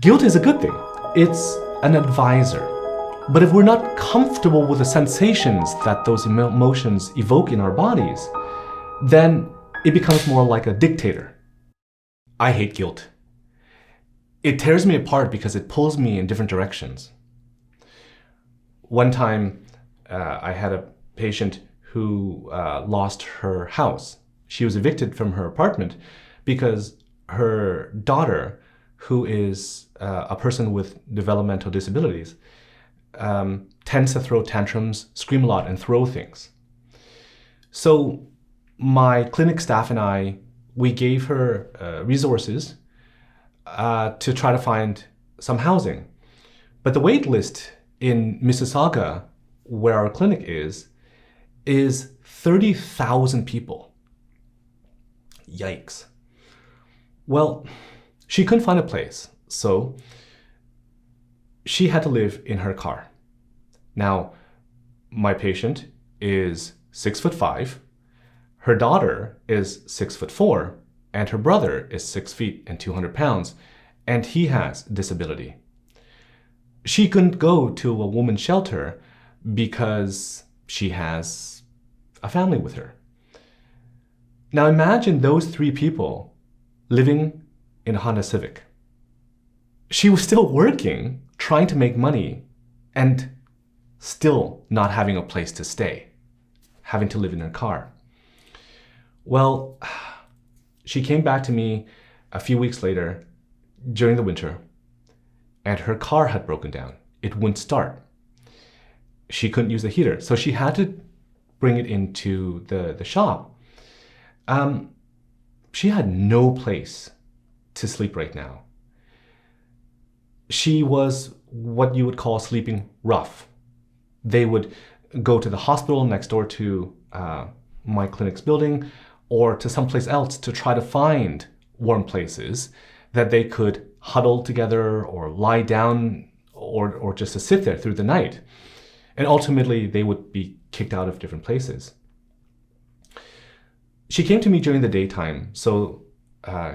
Guilt is a good thing. It's an advisor. But if we're not comfortable with the sensations that those emotions evoke in our bodies, then it becomes more like a dictator. I hate guilt. It tears me apart because it pulls me in different directions. One time, I had a patient who lost her house. She was evicted from her apartment because her daughter, who is a person with developmental disabilities, tends to throw tantrums, scream a lot, and throw things. So my clinic staff and I, we gave her resources to try to find some housing. But the wait list in Mississauga, where our clinic is 30,000 people. Yikes. Well, she couldn't find a place, so she had to live in her car. Now, my patient is 6'5", her daughter is 6'4", and her brother is 6 feet and 200 pounds, and he has disability. She couldn't go to a woman's shelter because she has a family with her. Now imagine those three people living in a Honda Civic. She was still working, trying to make money, and still not having a place to stay, having to live in her car. Well, she came back to me a few weeks later during the winter, and her car had broken down. It wouldn't start. She couldn't use the heater, so she had to bring it into the shop. She had no place to sleep right now. She was what you would call sleeping rough. They would go to the hospital next door to my clinic's building or to someplace else to try to find warm places that they could huddle together or lie down or just to sit there through the night. And ultimately, they would be kicked out of different places. She came to me during the daytime so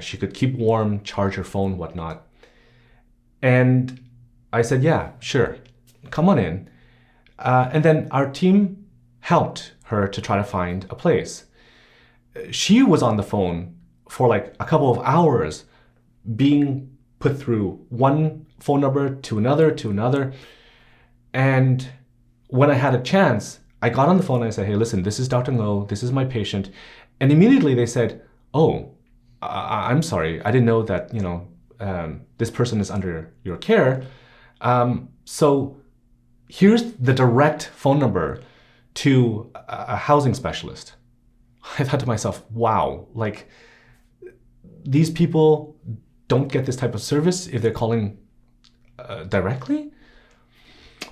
she could keep warm, charge her phone, whatnot. And I said, yeah, sure, come on in. And then our team helped her to try to find a place. She was on the phone for like a couple of hours being put through one phone number to another. And when I had a chance, I got on the phone and I said, hey, listen, this is Dr. Ngo, this is my patient. And immediately they said, oh, I'm sorry, I didn't know that, this person is under your care. So here's the direct phone number to a housing specialist. I thought to myself, wow, like these people don't get this type of service if they're calling directly.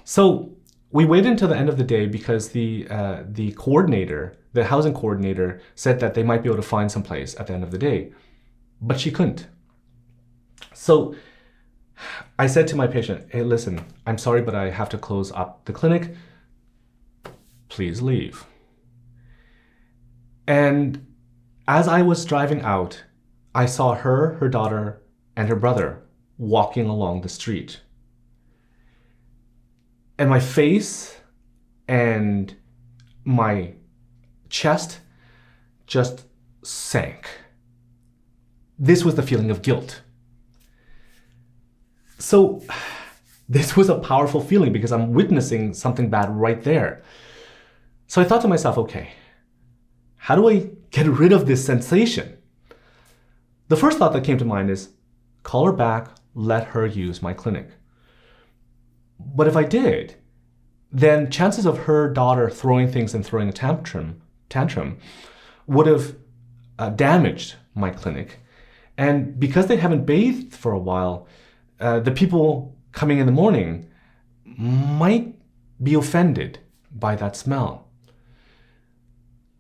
So we waited until the end of the day because the coordinator, the housing coordinator, said that they might be able to find some place at the end of the day, but she couldn't. So I said to my patient, hey, listen, I'm sorry, but I have to close up the clinic. Please leave. And as I was driving out, I saw her daughter, and her brother walking along the street. And my face and my chest just sank. This was the feeling of guilt. So this was a powerful feeling because I'm witnessing something bad right there. So I thought to myself, okay, how do I get rid of this sensation? The first thought that came to mind is call her back, let her use my clinic. But if I did, then chances of her daughter throwing things and throwing a tantrum would have damaged my clinic. And because they haven't bathed for a while, the people coming in the morning might be offended by that smell.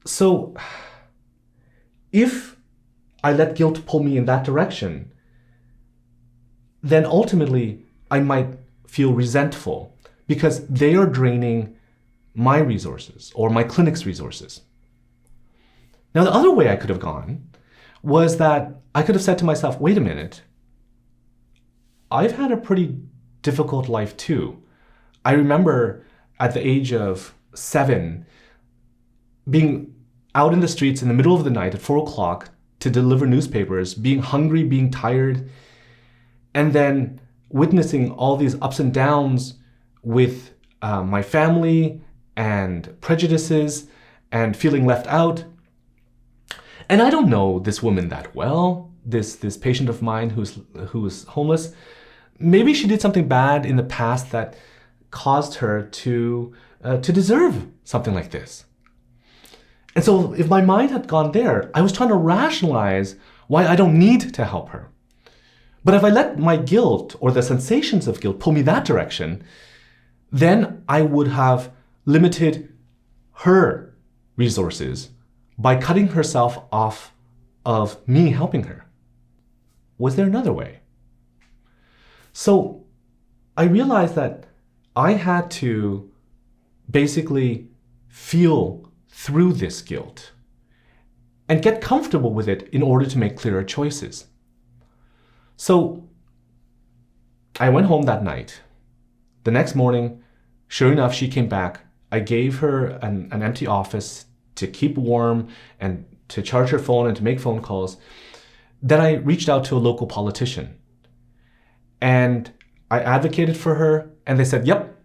So if I let guilt pull me in that direction, then ultimately I might feel resentful because they are draining my resources or my clinic's resources. Now, the other way I could have gone was that I could have said to myself, wait a minute, I've had a pretty difficult life too. I remember at the age of 7 being out in the streets in the middle of the night at 4 o'clock to deliver newspapers, being hungry, being tired, and then witnessing all these ups and downs with my family and prejudices and feeling left out. And I don't know this woman that well, this patient of mine who's homeless. Maybe she did something bad in the past that caused her to deserve something like this. And so if my mind had gone there, I was trying to rationalize why I don't need to help her. But if I let my guilt or the sensations of guilt pull me that direction, then I would have limited her resources by cutting herself off of me helping her. Was there another way? So I realized that I had to basically feel through this guilt and get comfortable with it in order to make clearer choices. So I went home that night. The next morning, sure enough, she came back. I gave her an empty office to keep warm and to charge her phone and to make phone calls. Then I reached out to a local politician and I advocated for her, and they said, yep,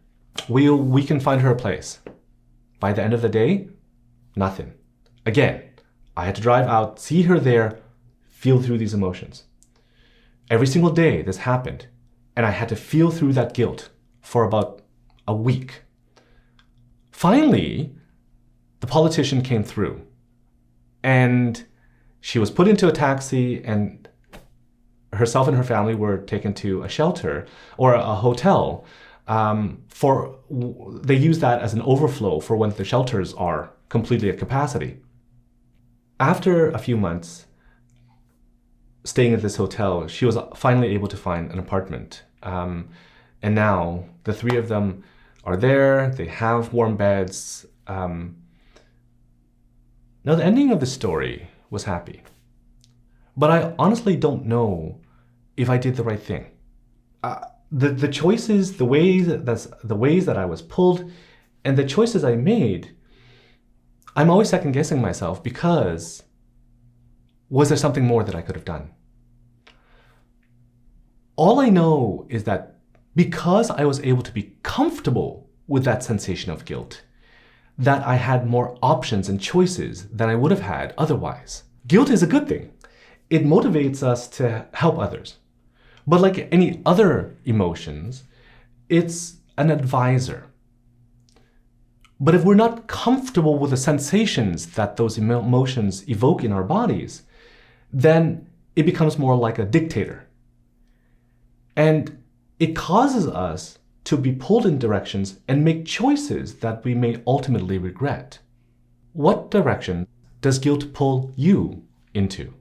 we can find her a place. By the end of the day, nothing. Again, I had to drive out, see her there, feel through these emotions. Every single day this happened, and I had to feel through that guilt for about a week. Finally, the politician came through, and she was put into a taxi, and herself and her family were taken to a shelter or a hotel. They use that as an overflow for when the shelters are completely at capacity. After a few months staying at this hotel, she was finally able to find an apartment. And now the three of them are there. They have warm beds. Now the ending of the story was happy. But I honestly don't know if I did the right thing. The choices, the ways that I was pulled, and the choices I made, I'm always second guessing myself because was there something more that I could have done? All I know is that because I was able to be comfortable with that sensation of guilt, that I had more options and choices than I would have had otherwise. Guilt is a good thing. It motivates us to help others. But like any other emotions, it's an advisor. But if we're not comfortable with the sensations that those emotions evoke in our bodies, then it becomes more like a dictator. And it causes us to be pulled in directions and make choices that we may ultimately regret. What direction does guilt pull you into?